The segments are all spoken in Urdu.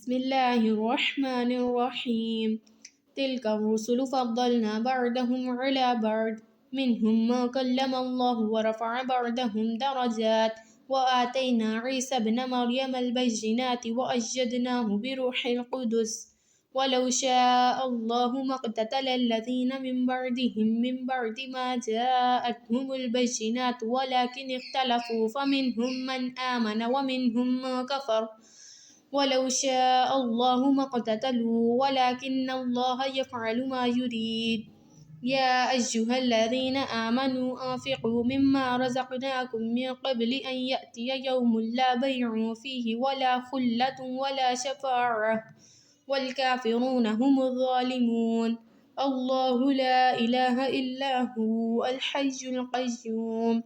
بسم الله الرحمن الرحيم. تلك الرسل فضلنا بعضهم على بعض منهم من كلم الله ورفع بعضهم درجات وآتينا عيسى ابن مريم البينات وأيدناه بروح القدس ولو شاء الله ما اقتتل الذين من بعد ما جاءتهم البينات ولكن اختلفوا فمنهم من آمن ومنهم من كفر ولو شاء الله ما اقتتلوا ولكن الله يفعل ما يريد. يا أيها الذين آمنوا أنفقوا مما رزقناكم من قبل أن يأتي يوم لا بيع فيه ولا خلة ولا شفاعة والكافرون هم الظالمون. الله لا إله إلا هو الحي القيوم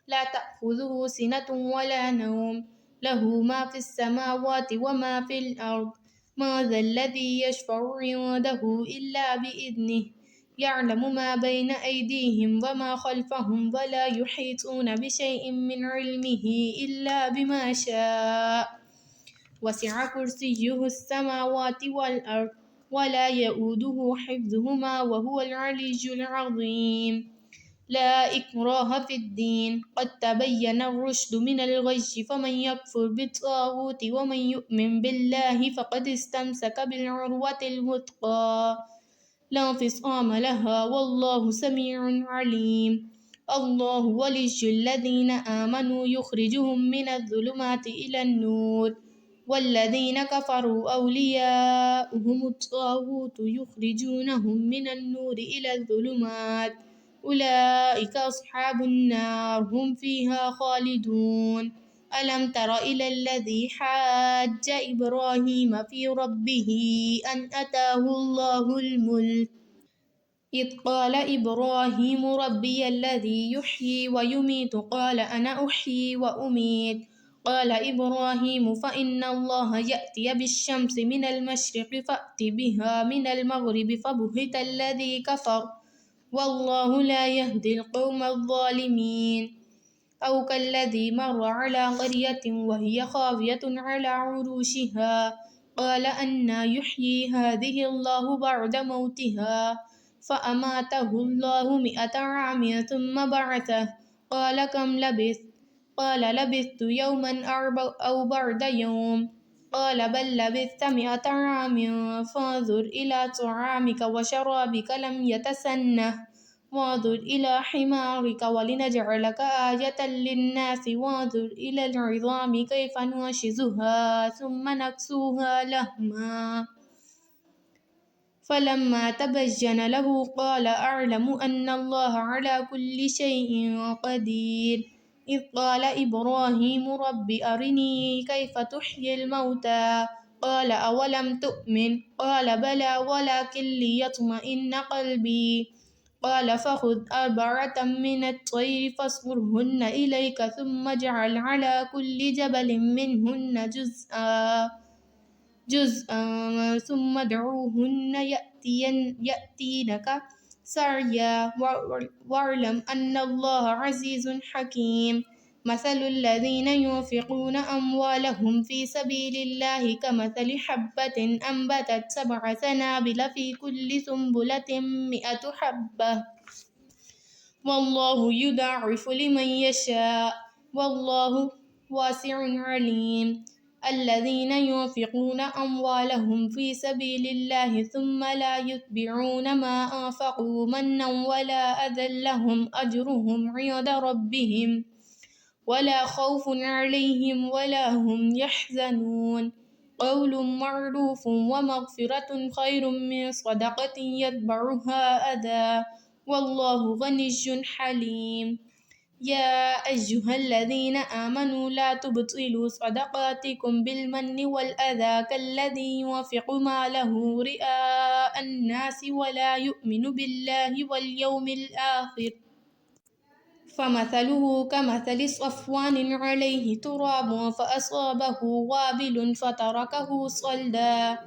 لا تأخذه سنة ولا نوم له ما في السماوات وما في الأرض. ما ذا الذي يشفع عنده إلا بإذنه يعلم ما بين أيديهم وما خلفهم ولا يحيطون بشيء من علمه إلا بما شاء وسع كرسيه السماوات والأرض ولا يؤوده حفظهما وهو العلي العظيم. لا إكراه في الدين قد تبين الرشد من الغي فمن يكفر بالطاغوت ومن يؤمن بالله فقد استمسك بالعروة الوثقى لا انفصام لها والله سميع عليم. الله ولي الذين آمنوا يخرجهم من الظلمات إلى النور والذين كفروا أولياؤهم الطاغوت يخرجونهم من النور إلى الظلمات أولئك أصحاب النار هم فيها خالدون. ألم تر إلى الذي حاج إبراهيم في ربه أن أتاه الله الملك إذ قال إبراهيم ربي الذي يحيي ويميت قال أنا أحيي وأميت قال إبراهيم فإن الله يأتي بالشمس من المشرق فأت بها من المغرب فبهت الذي كفر والله لا يهدي القوم الظالمين. أو كالذي مر على قرية وهي خاوية على عروشها قال أنى يحيي هذه الله بعد موتها فأماته الله 100 عام ثم بعثه قال كم لبثت قال لبثت يوما أو بعد يوم قال بل لبثت 100 عام فانظر إلى طعامك وشرابك لم يتسنه وانظر إلى حمارك ولنجعلك آية للناس وانظر إلى العظام كيف ننشزها ثم نكسوها لحما فلما تبين له قال أعلم أن الله على كل شيء قدير. إذ قال إبراهيم رب أرني كيف تحيي الموتى قال أولم تؤمن قال بلى ولكن ليطمئن قلبي قال فخذ 4 من الطير فاصرهن إليك ثم اجعل على كل جبل منهن جزءا ثم ادعوهن يأتينك سعيا واعلم أن الله عزيز حكيم. مثل الذين ينفقون أموالهم في سبيل الله كمثل حبة أنبتت 7 سنابل في كل سنبلة 100 حبة والله يضاعف لمن يشاء والله واسع عليم. الذين ينفقون أموالهم في سبيل الله ثم لا يتبعون ما أنفقوا منا ولا أذى لهم أجرهم عند ربهم ولا خوف عليهم ولا هم يحزنون. قول معروف ومغفرة خير من صدقة يتبعها أذى والله غني حليم. يا أيها الذين آمنوا لا تبطلوا صدقاتكم بالمن والأذى كالذي ينفق ماله رئاء الناس ولا يؤمن بالله واليوم الآخر فمثله كمثل صفوان عليه تراب فأصابه وابل فتركه صلدا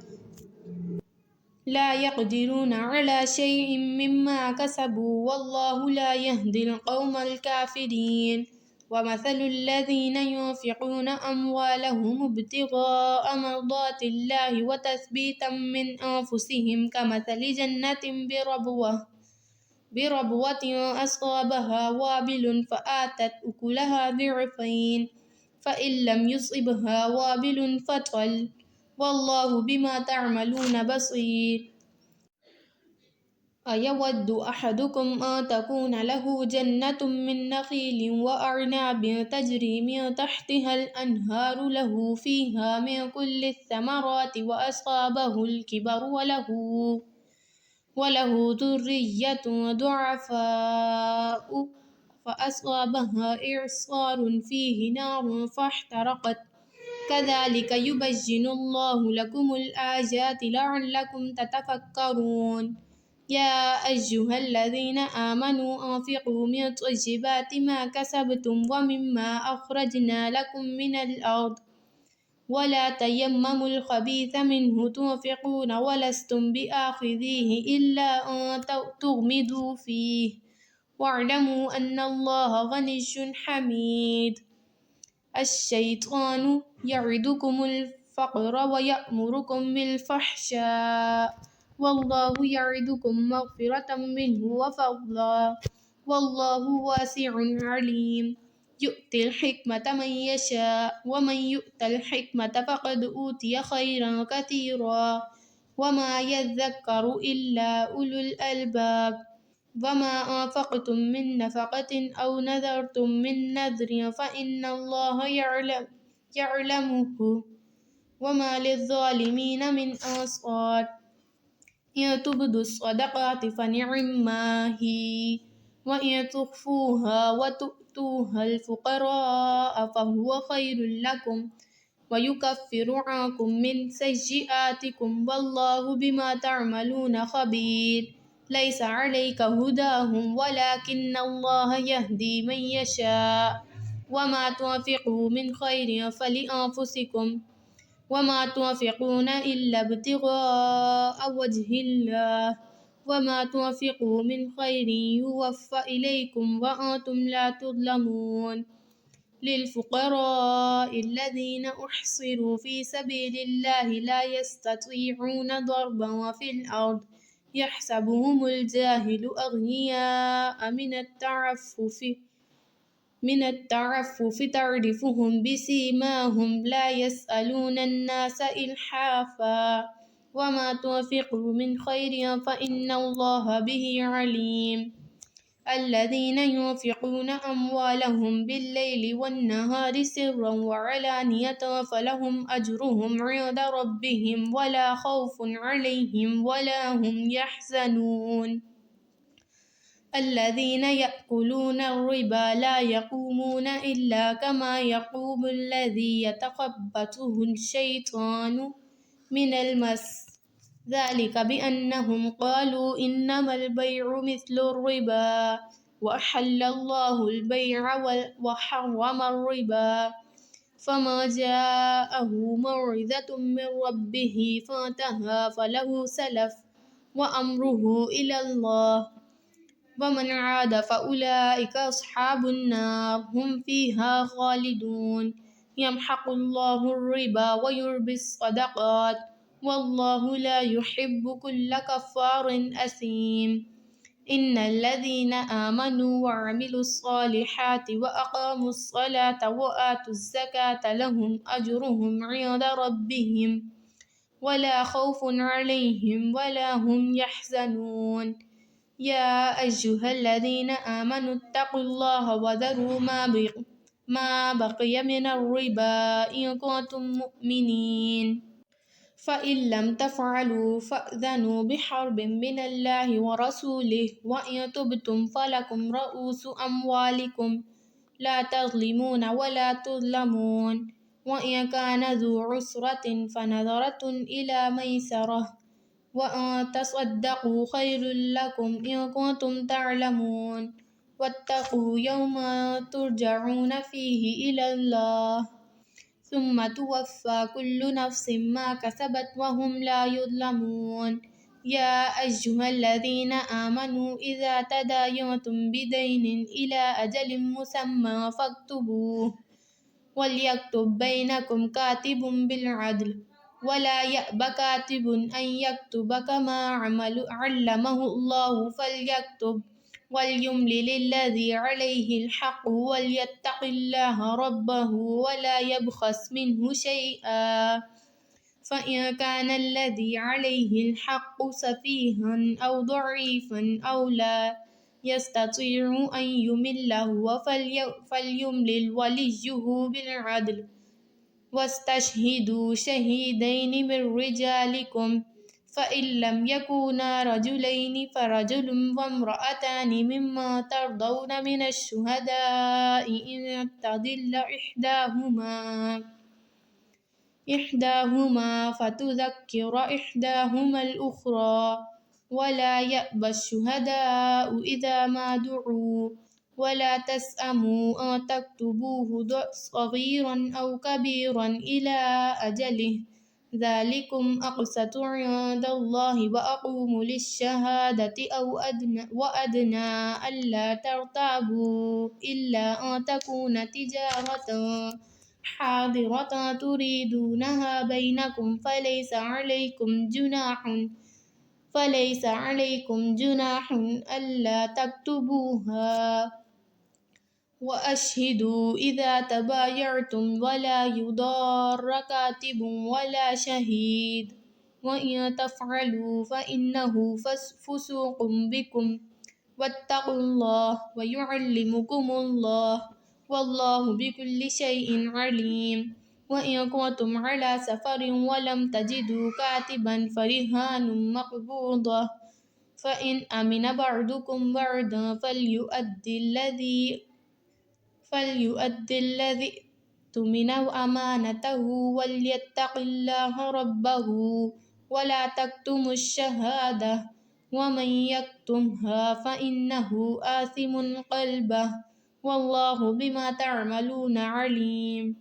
لا يقدرون على شيء مما كسبوا والله لا يهدي القوم الكافرين. ومثل الذين ينفقون أموالهم ابتغاء مرضات الله وتثبيتا من أنفسهم كمثل جنة بربوة أصابها وابل فآتت أكلها ضعفين فإن لم يصبها وابل فطل والله بما تعملون بصير أيود أحدكم أن تكون له جنة من نخيل وأعناب تجري من تحتها الأنهار له فيها من كل الثمرات وأصابه الكبر وله ذرية ضعفاء فأصابها إعصار فيه نار فاحترقت كذلك يبين الله لكم الآيات لعلكم تتفكرون يا أيها الذين آمنوا أنفقوا من طيبات ما كسبتم ومما أخرجنا لكم من الأرض ولا تيمموا الخبيث منه تنفقون ولستم بآخذيه إلا أن تغمضوا فيه واعلموا أن الله غني حميد الشيطان يعدكم الفقر ويأمركم بالفحشاء والله يعدكم مغفرة منه وفضلا والله واسع عليم يؤتي الحكمة من يشاء ومن يؤت الحكمة فقد أوتي خيرا كثيرا وما يذكر إلا أولو الألباب وما أنفقتم من نفقة أو نذرتم من نذر فإن الله يعلمه وما للظالمين من أنصار إن تبدوا الصدقات فنعما هي وإن تخفوها وتؤتوها الفقراء فهو خير لكم ويكفر عنكم من سيئاتكم والله بما تعملون خبير ليس عليك هداهم ولكن الله يهدي من يشاء وما تنفقوا من خير فلأنفسكم وما تنفقون إلا ابتغاء وجه الله وما تنفقوا من خير يوفى إليكم وأنتم لا تظلمون للفقراء الذين أحصروا في سبيل الله لا يستطيعون ضربا في الأرض يحسبهم الجاهل أغنياء من التعفف تعرفهم بسيماهم لا يسألون الناس إلحافا وما تنفقوا من خير فإن الله به عليم الذين ينفقون أموالهم بالليل والنهار سرا وعلانية فلهم أجرهم عند ربهم ولا خوف عليهم ولا هم يحزنون الذين يأكلون الربا لا يقومون إلا كما يقوم الذي يتخبطه الشيطان من المس ذلك بأنهم قالوا إنما البيع مثل الربا وأحل الله البيع وحرم الربا فما جاءه موعظة من ربه فانتهى فله سلف وأمره إلى الله ومن عاد فأولئك أصحاب النار هم فيها خالدون يمحق الله الربا ويربي الصدقات والله لا يحب كل كفار أثيم إن الذين آمنوا وعملوا الصالحات وأقاموا الصلاة وآتوا الزكاة لهم أجرهم عند ربهم ولا خوف عليهم ولا هم يحزنون يا أيها الذين آمنوا اتقوا الله وذروا ما بقي من الربا إن كنتم مؤمنين فإن لم تفعلوا فأذنوا بحرب من الله ورسوله وإن تبتم فلكم رؤوس أموالكم لا تظلمون ولا تظلمون وإن كان ذو عسرة فنظرة إلى ميسرة وأن تصدقوا خير لكم إن كنتم تعلمون واتقوا يوما ترجعون فيه إلى الله ثم توفى كل نفس ما كسبت وهم لا يظلمون يا أيها الذين آمنوا إذا تداينتم بدين إلى أجل مسمى فاكتبوه وليكتب بينكم كاتب بالعدل ولا يأب كاتب أن يكتب كما علمه الله فليكتب وليملل الذي عليه الحق وليتق الله ربه ولا يبخس منه شيئا فإن كان الذي عليه الحق سفيها أو ضعيفا أو لا يستطيع أن يمل هو فليملل وليه بالعدل واستشهدوا شهيدين من رجالكم فإن لم يكونا رجلين فرجل وامرأتان مما ترضون من الشهداء إن تضل إحداهما فتذكر إحداهما الأخرى ولا يأبى الشهداء إذا ما دعوا ولا تسأموا أن تكتبوه صغيرا أو كبيرا إلى أجله ذلكم أقسط عند الله وأقوم للشهادة وأدنى ألا ترتابوا إلا أن تكون تجارة حاضرة تريدونها بينكم فليس عليكم جناح ألا تكتبوها وأشهدوا إذا تبايعتم ولا يضار كاتب ولا شهيد وإن تفعلوا فإنه فسوق بكم واتقوا الله ويعلمكم الله والله بكل شيء عليم وإن كنتم على سفر ولم تجدوا كاتبا فرهان مقبوضة فإن أمن بعضكم بعضا فليؤدي الذي اؤتمن أمانته وليتق الله ربه ولا تكتموا الشهادة ومن يكتمها فإنه آثم قلبه والله بما تعملون عليم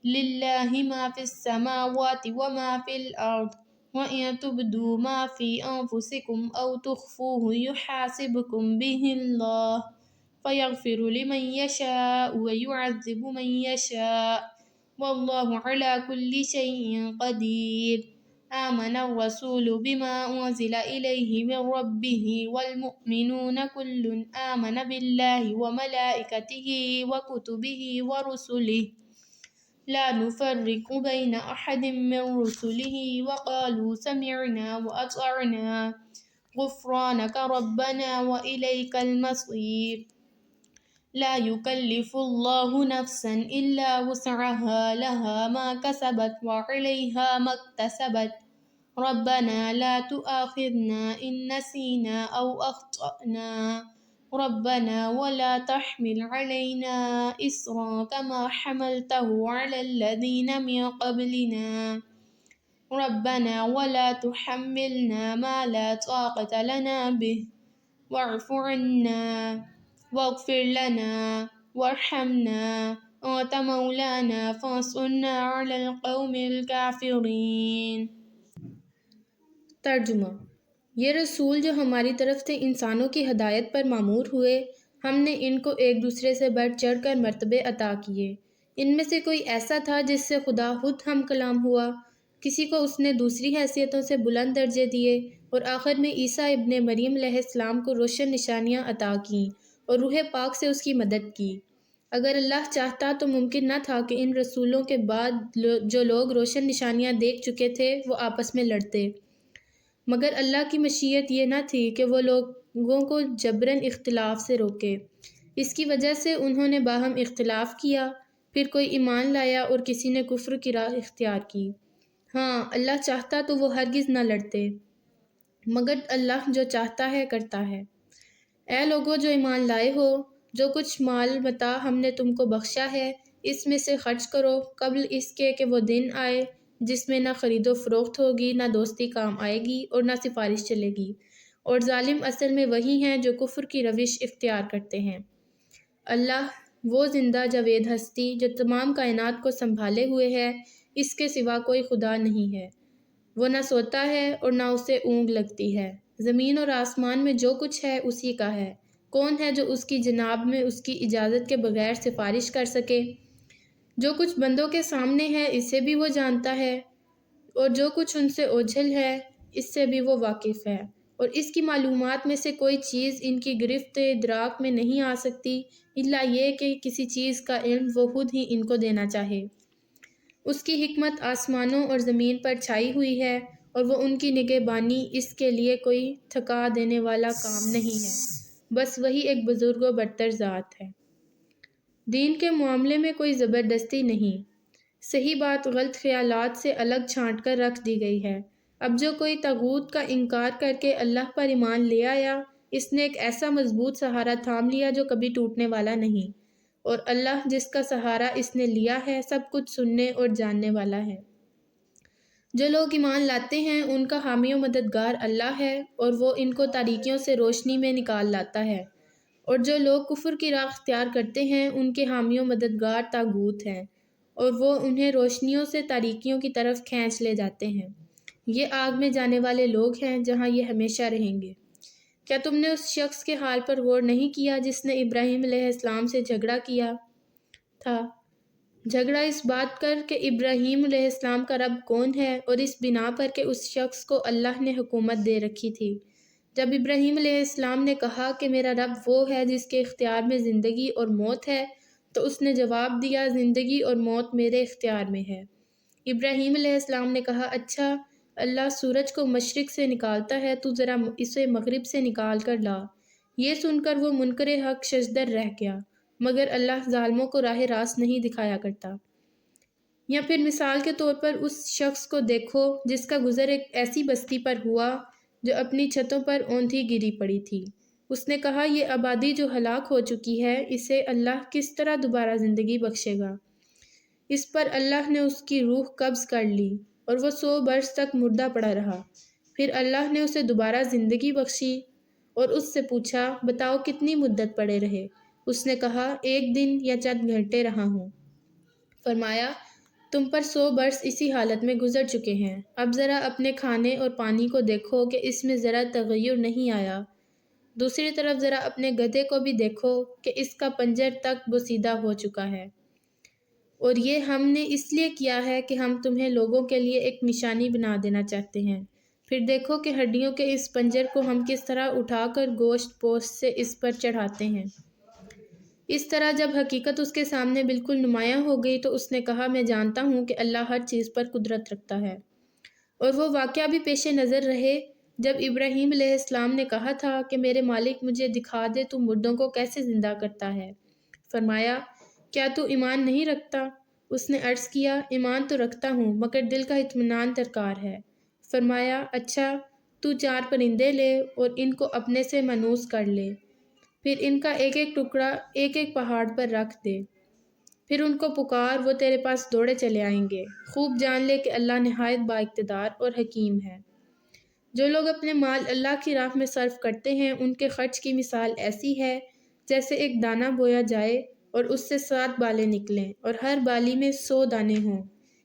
لله ما في السماوات وما في الأرض وإن تبدوا ما في أنفسكم أو تخفوه يحاسبكم به الله فيغفر لمن يشاء ويعذب من يشاء والله على كل شيء قدير آمن الرسول بما أنزل إليه من ربه والمؤمنون كل آمن بالله وملائكته وكتبه ورسله لا نفرق بين أحد من رسله وقالوا سمعنا وأطعنا غفرانك ربنا وإليك المصير لا يكلف الله نفسا إلا وسعها لها ما كسبت وعليها ما اكتسبت ربنا لا تؤاخذنا إن نسينا أو أخطأنا ربنا ولا تحمل علينا إصرا كما حملته على الذين من قبلنا ربنا ولا تحملنا ما لا طاقة لنا به واعف عنا واغفر لنا وارحمنا أنت مولانا فانصرنا على القوم الكافرين۔ ترجمہ: یہ رسول جو ہماری طرف سے انسانوں کی ہدایت پر مامور ہوئے، ہم نے ان کو ایک دوسرے سے بڑھ چڑھ کر مرتبے عطا کیے۔ ان میں سے کوئی ایسا تھا جس سے خدا خود ہم کلام ہوا، کسی کو اس نے دوسری حیثیتوں سے بلند درجے دیے، اور آخر میں عیسیٰ ابن مریم علیہ السلام کو روشن نشانیاں عطا کیں اور روح پاک سے اس کی مدد کی۔ اگر اللہ چاہتا تو ممکن نہ تھا کہ ان رسولوں کے بعد جو لوگ روشن نشانیاں دیکھ چکے تھے وہ آپس میں لڑتے، مگر اللہ کی مشیت یہ نہ تھی کہ وہ لوگوں کو جبراً اختلاف سے روکے۔ اس کی وجہ سے انہوں نے باہم اختلاف کیا، پھر کوئی ایمان لایا اور کسی نے کفر کی راہ اختیار کی۔ ہاں، اللہ چاہتا تو وہ ہرگز نہ لڑتے، مگر اللہ جو چاہتا ہے کرتا ہے۔ اے لوگو جو ایمان لائے ہو، جو کچھ مال متاع ہم نے تم کو بخشا ہے اس میں سے خرچ کرو قبل اس کے کہ وہ دن آئے جس میں نہ خرید و فروخت ہوگی، نہ دوستی کام آئے گی اور نہ سفارش چلے گی، اور ظالم اصل میں وہی ہیں جو کفر کی روش اختیار کرتے ہیں۔ اللہ وہ زندہ جاوید ہستی جو تمام کائنات کو سنبھالے ہوئے ہے، اس کے سوا کوئی خدا نہیں ہے۔ وہ نہ سوتا ہے اور نہ اسے اونگ لگتی ہے۔ زمین اور آسمان میں جو کچھ ہے اسی کا ہے۔ کون ہے جو اس کی جناب میں اس کی اجازت کے بغیر سفارش کر سکے؟ جو کچھ بندوں کے سامنے ہے اسے بھی وہ جانتا ہے، اور جو کچھ ان سے اوجھل ہے اس سے بھی وہ واقف ہے، اور اس کی معلومات میں سے کوئی چیز ان کی گرفت ادراک میں نہیں آ سکتی الا یہ کہ کسی چیز کا علم وہ خود ہی ان کو دینا چاہے۔ اس کی حکمت آسمانوں اور زمین پر چھائی ہوئی ہے، اور وہ ان کی نگہبانی اس کے لیے کوئی تھکا دینے والا کام نہیں ہے، بس وہی ایک بزرگ و برتر ذات ہے۔ دین کے معاملے میں کوئی زبردستی نہیں، صحیح بات غلط خیالات سے الگ چھانٹ کر رکھ دی گئی ہے۔ اب جو کوئی طاغوت کا انکار کر کے اللہ پر ایمان لے آیا، اس نے ایک ایسا مضبوط سہارا تھام لیا جو کبھی ٹوٹنے والا نہیں، اور اللہ جس کا سہارا اس نے لیا ہے سب کچھ سننے اور جاننے والا ہے۔ جو لوگ ایمان لاتے ہیں ان کا حامی و مددگار اللہ ہے، اور وہ ان کو تاریکیوں سے روشنی میں نکال لاتا ہے، اور جو لوگ کفر کی راہ اختیار کرتے ہیں ان کے حامی و مددگار طاغوت ہیں، اور وہ انہیں روشنیوں سے تاریکیوں کی طرف کھینچ لے جاتے ہیں۔ یہ آگ میں جانے والے لوگ ہیں جہاں یہ ہمیشہ رہیں گے۔ کیا تم نے اس شخص کے حال پر غور نہیں کیا جس نے ابراہیم علیہ السلام سے جھگڑا کیا تھا؟ جھگڑا اس بات کر کہ ابراہیم علیہ السلام کا رب کون ہے، اور اس بنا پر کہ اس شخص کو اللہ نے حکومت دے رکھی تھی۔ جب ابراہیم علیہ السلام نے کہا کہ میرا رب وہ ہے جس کے اختیار میں زندگی اور موت ہے، تو اس نے جواب دیا زندگی اور موت میرے اختیار میں ہے۔ ابراہیم علیہ السلام نے کہا اچھا، اللہ سورج کو مشرق سے نکالتا ہے، تو ذرا اسے مغرب سے نکال کر لا۔ یہ سن کر وہ منکر حق ششدر رہ گیا، مگر اللہ ظالموں کو راہ راست نہیں دکھایا کرتا۔ یا پھر مثال کے طور پر اس شخص کو دیکھو جس کا گزر ایک ایسی بستی پر ہوا جو اپنی چھتوں پر اوندھی گری پڑی تھی۔ اس نے کہا یہ آبادی جو ہلاک ہو چکی ہے اسے اللہ کس طرح دوبارہ زندگی بخشے گا؟ اس پر اللہ نے اس کی روح قبض کر لی اور وہ 100 برس تک مردہ پڑا رہا۔ پھر اللہ نے اسے دوبارہ زندگی بخشی اور اس سے پوچھا بتاؤ کتنی مدت پڑے رہے؟ اس نے کہا 1 دن یا چند گھنٹے رہا ہوں۔ فرمایا تم پر 100 برس اسی حالت میں گزر چکے ہیں، اب ذرا اپنے کھانے اور پانی کو دیکھو کہ اس میں ذرا تغیر نہیں آیا۔ دوسری طرف ذرا اپنے گدھے کو بھی دیکھو کہ اس کا پنجر تک بوسیدہ ہو چکا ہے، اور یہ ہم نے اس لیے کیا ہے کہ ہم تمہیں لوگوں کے لیے ایک نشانی بنا دینا چاہتے ہیں۔ پھر دیکھو کہ ہڈیوں کے اس پنجر کو ہم کس طرح اٹھا کر گوشت پوست سے اس پر چڑھاتے ہیں۔ اس طرح جب حقیقت اس کے سامنے بالکل نمایاں ہو گئی تو اس نے کہا میں جانتا ہوں کہ اللہ ہر چیز پر قدرت رکھتا ہے۔ اور وہ واقعہ بھی پیش نظر رہے جب ابراہیم علیہ السلام نے کہا تھا کہ میرے مالک مجھے دکھا دے تو مردوں کو کیسے زندہ کرتا ہے۔ فرمایا کیا تو ایمان نہیں رکھتا؟ اس نے عرض کیا ایمان تو رکھتا ہوں مگر دل کا اطمینان درکار ہے۔ فرمایا اچھا تو 4 پرندے لے اور ان کو اپنے سے مانوس کر لے، پھر ان کا ایک ایک ٹکڑا ایک ایک پہاڑ پر رکھ دے، پھر ان کو پکار وہ تیرے پاس دوڑے چلے آئیں گے۔ خوب جان لے کہ اللہ نہایت با اقتدار اور حکیم ہے۔ جو لوگ اپنے مال اللہ کی راہ میں صرف کرتے ہیں ان کے خرچ کی مثال ایسی ہے جیسے ایک دانہ بویا جائے اور اس سے 7 بالیں نکلیں اور ہر بالی میں 100 دانے ہوں۔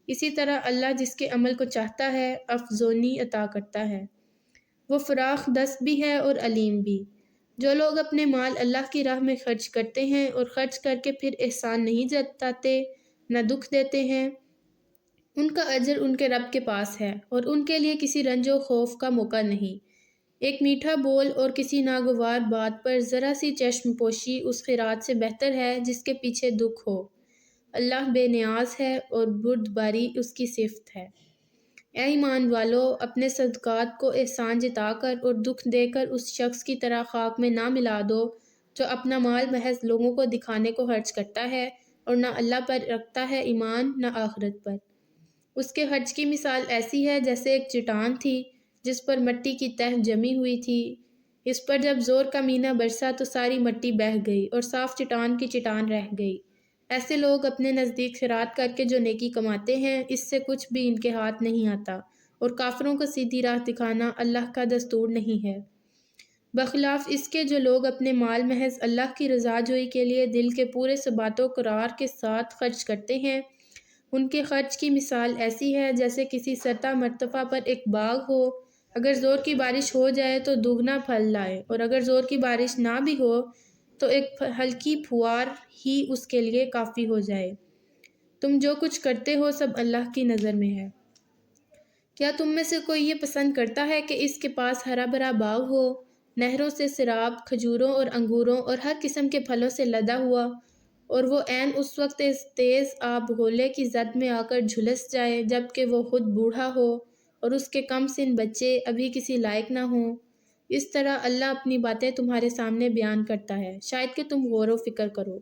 اسی طرح اللہ جس کے عمل کو چاہتا ہے افزونی عطا کرتا ہے۔ وہ فراخ دست بھی ہے اور علیم بھی۔ جو لوگ اپنے مال اللہ کی راہ میں خرچ کرتے ہیں اور خرچ کر کے پھر احسان نہیں جتاتے نہ دکھ دیتے ہیں، ان کا اجر ان کے رب کے پاس ہے اور ان کے لیے کسی رنج و خوف کا موقع نہیں۔ ایک میٹھا بول اور کسی ناگوار بات پر ذرا سی چشم پوشی اس خیرات سے بہتر ہے جس کے پیچھے دکھ ہو۔ اللہ بے نیاز ہے اور بردباری اس کی صفت ہے۔ اے ایمان والو اپنے صدقات کو احسان جتا کر اور دکھ دے کر اس شخص کی طرح خاک میں نہ ملا دو جو اپنا مال محض لوگوں کو دکھانے کو خرچ کرتا ہے اور نہ اللہ پر رکھتا ہے ایمان نہ آخرت پر۔ اس کے خرچ کی مثال ایسی ہے جیسے ایک چٹان تھی جس پر مٹی کی تہ جمی ہوئی تھی۔ اس پر جب زور کا مینہ برسا تو ساری مٹی بہہ گئی اور صاف چٹان کی چٹان رہ گئی۔ ایسے لوگ اپنے نزدیک خیرات کر کے جو نیکی کماتے ہیں اس سے کچھ بھی ان کے ہاتھ نہیں آتا، اور کافروں کو سیدھی راہ دکھانا اللہ کا دستور نہیں ہے۔ بخلاف اس کے جو لوگ اپنے مال محض اللہ کی رضا جوئی کے لیے دل کے پورے ثبات و قرار کے ساتھ خرچ کرتے ہیں ان کے خرچ کی مثال ایسی ہے جیسے کسی سطح مرتفع پر ایک باغ ہو، اگر زور کی بارش ہو جائے تو دگنا پھل لائے، اور اگر زور کی بارش نہ بھی ہو تو ایک ہلکی پھوار ہی اس کے لیے کافی ہو جائے۔ تم جو کچھ کرتے ہو سب اللہ کی نظر میں ہے۔ کیا تم میں سے کوئی یہ پسند کرتا ہے کہ اس کے پاس ہرا بھرا باغ ہو، نہروں سے سیراب، کھجوروں اور انگوروں اور ہر قسم کے پھلوں سے لدا ہوا، اور وہ عین اس وقت اس تیز آب گولے کی زد میں آ کر جھلس جائے جب کہ وہ خود بوڑھا ہو اور اس کے کم سن بچے ابھی کسی لائق نہ ہوں؟ اس طرح اللہ اپنی باتیں تمہارے سامنے بیان کرتا ہے، شاید کہ تم غور و فکر کرو۔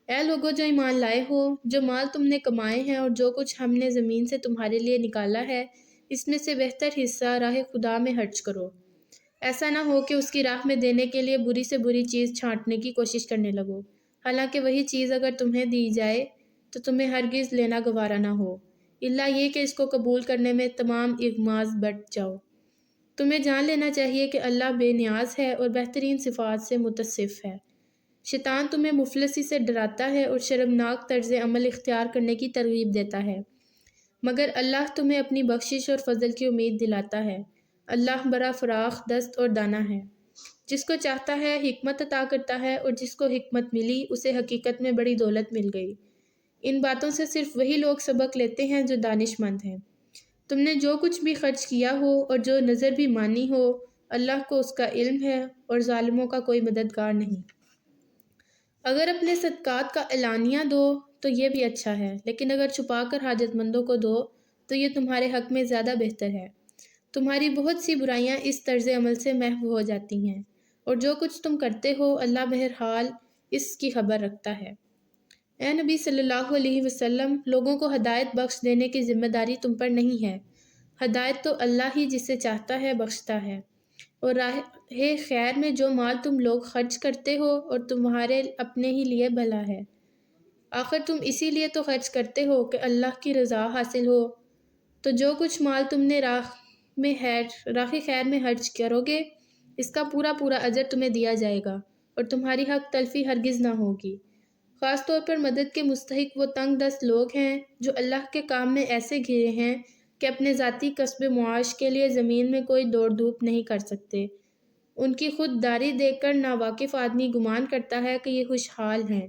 اے لوگو جو ایمان لائے ہو، جو مال تم نے کمائے ہیں اور جو کچھ ہم نے زمین سے تمہارے لیے نکالا ہے، اس میں سے بہتر حصہ راہ خدا میں خرچ کرو۔ ایسا نہ ہو کہ اس کی راہ میں دینے کے لیے بری سے بری چیز چھانٹنے کی کوشش کرنے لگو، حالانکہ وہی چیز اگر تمہیں دی جائے تو تمہیں ہرگز لینا گوارا نہ ہو، الا یہ کہ اس کو قبول کرنے میں تمام اغماض بٹ جاؤ۔ تمہیں جان لینا چاہیے کہ اللہ بے نیاز ہے اور بہترین صفات سے متصف ہے۔ شیطان تمہیں مفلسی سے ڈراتا ہے اور شرمناک طرز عمل اختیار کرنے کی ترغیب دیتا ہے، مگر اللہ تمہیں اپنی بخشش اور فضل کی امید دلاتا ہے۔ اللہ بڑا فراخ دست اور دانا ہے، جس کو چاہتا ہے حکمت عطا کرتا ہے، اور جس کو حکمت ملی اسے حقیقت میں بڑی دولت مل گئی۔ ان باتوں سے صرف وہی لوگ سبق لیتے ہیں جو دانش مند ہیں۔ تم نے جو کچھ بھی خرچ کیا ہو اور جو نظر بھی مانی ہو، اللہ کو اس کا علم ہے اور ظالموں کا کوئی مددگار نہیں۔ اگر اپنے صدقات کا اعلانیہ دو تو یہ بھی اچھا ہے، لیکن اگر چھپا کر حاجت مندوں کو دو تو یہ تمہارے حق میں زیادہ بہتر ہے۔ تمہاری بہت سی برائیاں اس طرز عمل سے محو ہو جاتی ہیں، اور جو کچھ تم کرتے ہو اللہ بہرحال اس کی خبر رکھتا ہے۔ اے نبی صلی اللہ علیہ وسلم، لوگوں کو ہدایت بخش دینے کی ذمہ داری تم پر نہیں ہے، ہدایت تو اللہ ہی جسے چاہتا ہے بخشتا ہے۔ اور راہ خیر میں جو مال تم لوگ خرچ کرتے ہو اور تمہارے اپنے ہی لیے بھلا ہے، آخر تم اسی لیے تو خرچ کرتے ہو کہ اللہ کی رضا حاصل ہو۔ تو جو کچھ مال تم نے راہ خیر میں خرچ کرو گے، اس کا پورا پورا اجر تمہیں دیا جائے گا، اور تمہاری حق تلفی ہرگز نہ ہوگی۔ خاص طور پر مدد کے مستحق وہ تنگ دست لوگ ہیں جو اللہ کے کام میں ایسے گھرے ہیں کہ اپنے ذاتی کسب معاش کے لیے زمین میں کوئی دوڑ دھوپ نہیں کر سکتے۔ ان کی خود داری دیکھ کر ناواقف آدمی گمان کرتا ہے کہ یہ خوشحال ہیں۔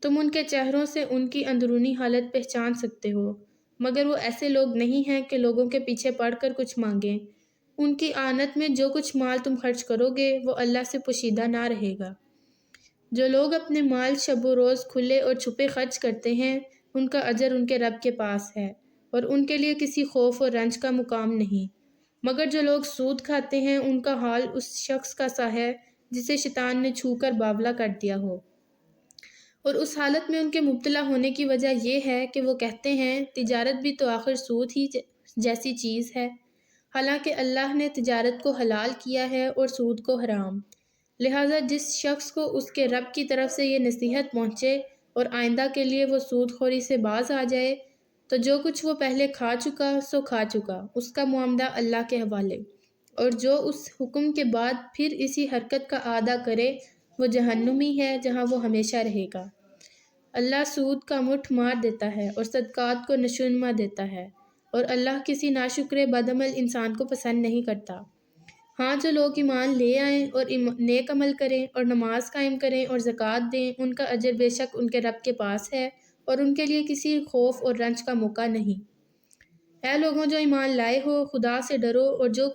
تم ان کے چہروں سے ان کی اندرونی حالت پہچان سکتے ہو، مگر وہ ایسے لوگ نہیں ہیں کہ لوگوں کے پیچھے پڑ کر کچھ مانگیں۔ ان کی آنت میں جو کچھ مال تم خرچ کرو گے وہ اللہ سے پوشیدہ نہ رہے گا۔ جو لوگ اپنے مال شب و روز کھلے اور چھپے خرچ کرتے ہیں، ان کا اجر ان کے رب کے پاس ہے، اور ان کے لیے کسی خوف اور رنج کا مقام نہیں۔ مگر جو لوگ سود کھاتے ہیں ان کا حال اس شخص کا سا ہے جسے شیطان نے چھو کر باولا کر دیا ہو، اور اس حالت میں ان کے مبتلا ہونے کی وجہ یہ ہے کہ وہ کہتے ہیں تجارت بھی تو آخر سود ہی جیسی چیز ہے، حالانکہ اللہ نے تجارت کو حلال کیا ہے اور سود کو حرام۔ لہٰذا جس شخص کو اس کے رب کی طرف سے یہ نصیحت پہنچے اور آئندہ کے لیے وہ سود خوری سے باز آ جائے تو جو کچھ وہ پہلے کھا چکا سو کھا چکا، اس کا معاملہ اللہ کے حوالے، اور جو اس حکم کے بعد پھر اسی حرکت کا اعادہ کرے وہ جہنمی ہے جہاں وہ ہمیشہ رہے گا۔ اللہ سود کا مٹھ مار دیتا ہے اور صدقات کو نشوونما دیتا ہے، اور اللہ کسی ناشکر بدعمل انسان کو پسند نہیں کرتا۔ ہاں، جو لوگ ایمان لے آئیں اور نیک عمل کریں اور نماز قائم کریں اور زکوٰۃ دیں، ان کا اجر بے شک ان کے رب کے پاس ہے، اور ان کے لیے کسی خوف اور رنج کا موقع نہیں۔ اے لوگوں جو ایمان لائے ہو، خدا سے ڈرو اور جو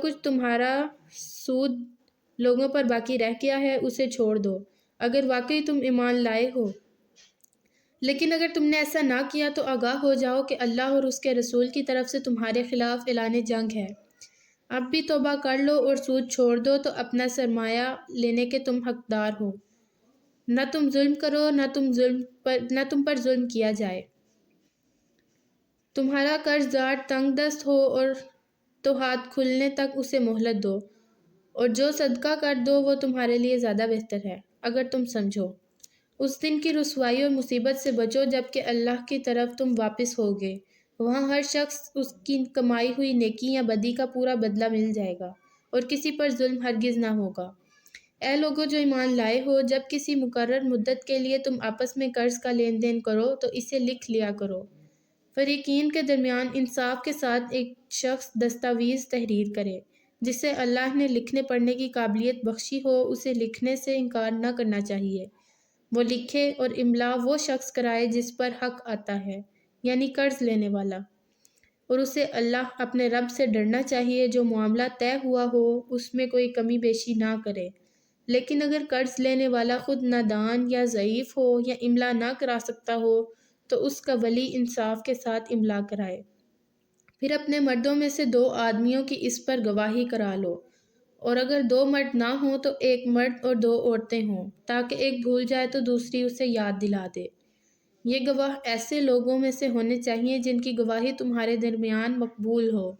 کچھ تمہارا سود لوگوں پر باقی رہ گیا ہے اسے چھوڑ دو، اگر واقعی تم ایمان لائے ہو۔ لیکن اگر تم نے ایسا نہ کیا تو آگاہ ہو جاؤ کہ اللہ اور اس کے رسول کی طرف سے تمہارے خلاف اعلان جنگ ہے۔ اب بھی توبہ کر لو اور سود چھوڑ دو تو اپنا سرمایہ لینے کے تم حقدار ہو۔ نہ تم ظلم کرو، نہ تم پر ظلم کیا جائے۔ تمہارا قرض دار تنگ دست ہو اور تو ہاتھ کھلنے تک اسے مہلت دو، اور جو صدقہ کر دو وہ تمہارے لیے زیادہ بہتر ہے اگر تم سمجھو۔ اس دن کی رسوائی اور مصیبت سے بچو جب کہ اللہ کی طرف تم واپس ہوگے، وہاں ہر شخص اس کی کمائی ہوئی نیکی یا بدی کا پورا بدلہ مل جائے گا، اور کسی پر ظلم ہرگز نہ ہوگا۔ اے لوگو جو ایمان لائے ہو، جب کسی مقرر مدت کے لیے تم آپس میں قرض کا لین دین کرو تو اسے لکھ لیا کرو۔ فریقین کے درمیان انصاف کے ساتھ ایک شخص دستاویز تحریر کرے جسے اللہ نے لکھنے پڑھنے کی قابلیت بخشی ہو، اسے لکھنے سے انکار نہ کرنا چاہیے۔ وہ لکھے اور املا وہ شخص کرائے جس پر حق آتا ہے، یعنی قرض لینے والا، اور اسے اللہ اپنے رب سے ڈرنا چاہیے۔ جو معاملہ طے ہوا ہو اس میں کوئی کمی بیشی نہ کرے، لیکن اگر قرض لینے والا خود نادان یا ضعیف ہو یا املا نہ کرا سکتا ہو تو اس کا ولی انصاف کے ساتھ املا کرائے۔ پھر اپنے مردوں میں سے 2 آدمیوں کی اس پر گواہی کرا لو، اور اگر 2 مرد نہ ہوں تو 1 مرد اور 2 عورتیں ہوں، تاکہ ایک بھول جائے تو دوسری اسے یاد دلا دے۔ یہ گواہ ایسے لوگوں میں سے ہونے چاہیے جن کی گواہی تمہارے درمیان مقبول ہو۔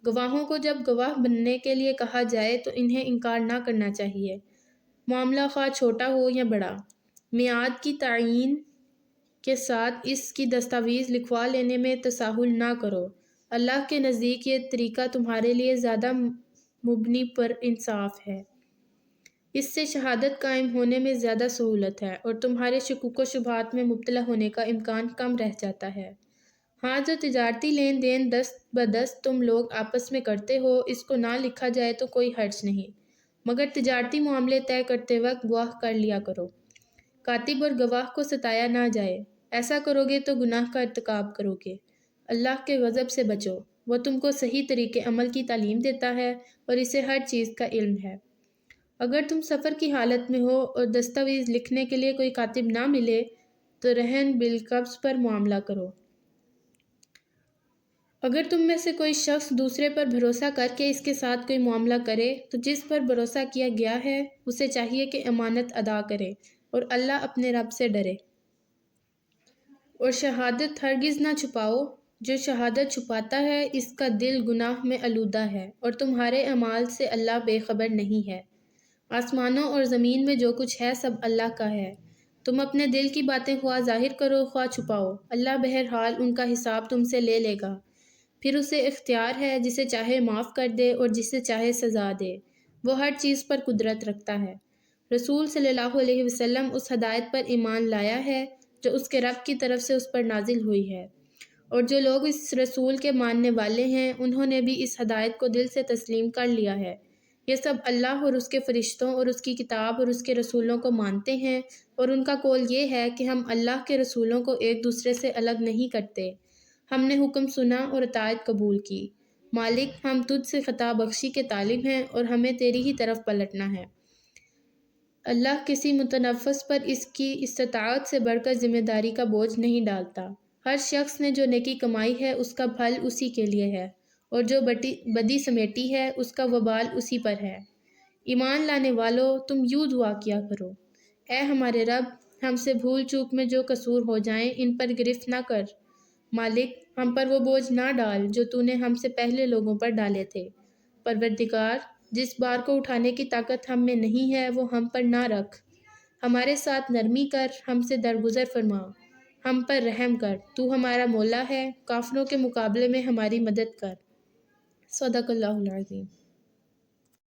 گواہوں کو جب گواہ بننے کے لیے کہا جائے تو انہیں انکار نہ کرنا چاہیے، معاملہ خواہ چھوٹا ہو یا بڑا۔ میعاد کی تعیین کے ساتھ اس کی دستاویز لکھوا لینے میں تساہل نہ کرو۔ اللہ کے نزدیک یہ طریقہ تمہارے لیے زیادہ مبنی پر انصاف ہے۔ اس سے شہادت قائم ہونے میں زیادہ سہولت ہے اور تمہارے شکوک و شبہات میں مبتلا ہونے کا امکان کم رہ جاتا ہے۔ ہاں، جو تجارتی لین دین دست بدست تم لوگ آپس میں کرتے ہو اس کو نہ لکھا جائے تو کوئی حرج نہیں، مگر تجارتی معاملے طے کرتے وقت گواہ کر لیا کرو۔ کاتب اور گواہ کو ستایا نہ جائے، ایسا کرو گے تو گناہ کا ارتکاب کرو گے۔ اللہ کے غضب سے بچو، وہ تم کو صحیح طریقے عمل کی تعلیم دیتا ہے اور اسے ہر چیز کا علم ہے۔ اگر تم سفر کی حالت میں ہو اور دستاویز لکھنے کے لیے کوئی کاتب نہ ملے تو رہن بالقبض پر معاملہ کرو۔ اگر تم میں سے کوئی شخص دوسرے پر بھروسہ کر کے اس کے ساتھ کوئی معاملہ کرے تو جس پر بھروسہ کیا گیا ہے اسے چاہیے کہ امانت ادا کرے اور اللہ اپنے رب سے ڈرے۔ اور شہادت ہرگز نہ چھپاؤ، جو شہادت چھپاتا ہے اس کا دل گناہ میں آلودہ ہے اور تمہارے اعمال سے اللہ بے خبر نہیں ہے۔ آسمانوں اور زمین میں جو کچھ ہے سب اللہ کا ہے۔ تم اپنے دل کی باتیں خواہ ظاہر کرو خواہ چھپاؤ، اللہ بہرحال ان کا حساب تم سے لے لے گا۔ پھر اسے اختیار ہے جسے چاہے معاف کر دے اور جسے چاہے سزا دے، وہ ہر چیز پر قدرت رکھتا ہے۔ رسول صلی اللہ علیہ وسلم اس ہدایت پر ایمان لایا ہے جو اس کے رب کی طرف سے اس پر نازل ہوئی ہے، اور جو لوگ اس رسول کے ماننے والے ہیں انہوں نے بھی اس ہدایت کو دل سے تسلیم کر لیا ہے۔ یہ سب اللہ اور اس کے فرشتوں اور اس کی کتاب اور اس کے رسولوں کو مانتے ہیں، اور ان کا قول یہ ہے کہ ہم اللہ کے رسولوں کو ایک دوسرے سے الگ نہیں کرتے۔ ہم نے حکم سنا اور اطاعت قبول کی۔ مالک، ہم تجھ سے خطا بخشی کے طالب ہیں اور ہمیں تیری ہی طرف پلٹنا ہے۔ اللہ کسی متنفس پر اس کی استطاعت سے بڑھ کر ذمہ داری کا بوجھ نہیں ڈالتا۔ ہر شخص نے جو نیکی کمائی ہے اس کا پھل اسی کے لیے ہے، اور جو بدی سمیٹی ہے اس کا وبال اسی پر ہے۔ ایمان لانے والو، تم یوں دعا کیا کرو: اے ہمارے رب، ہم سے بھول چوک میں جو قصور ہو جائیں ان پر گرفت نہ کر۔ مالک، ہم پر وہ بوجھ نہ ڈال جو تو نے ہم سے پہلے لوگوں پر ڈالے تھے۔ پروردگار، جس بار کو اٹھانے کی طاقت ہم میں نہیں ہے وہ ہم پر نہ رکھ۔ ہمارے ساتھ نرمی کر، ہم سے درگزر فرما، ہم پر رحم کر، تو ہمارا مولا ہے، کافروں کے مقابلے میں ہماری مدد کر۔ صدق اللہ العظیم۔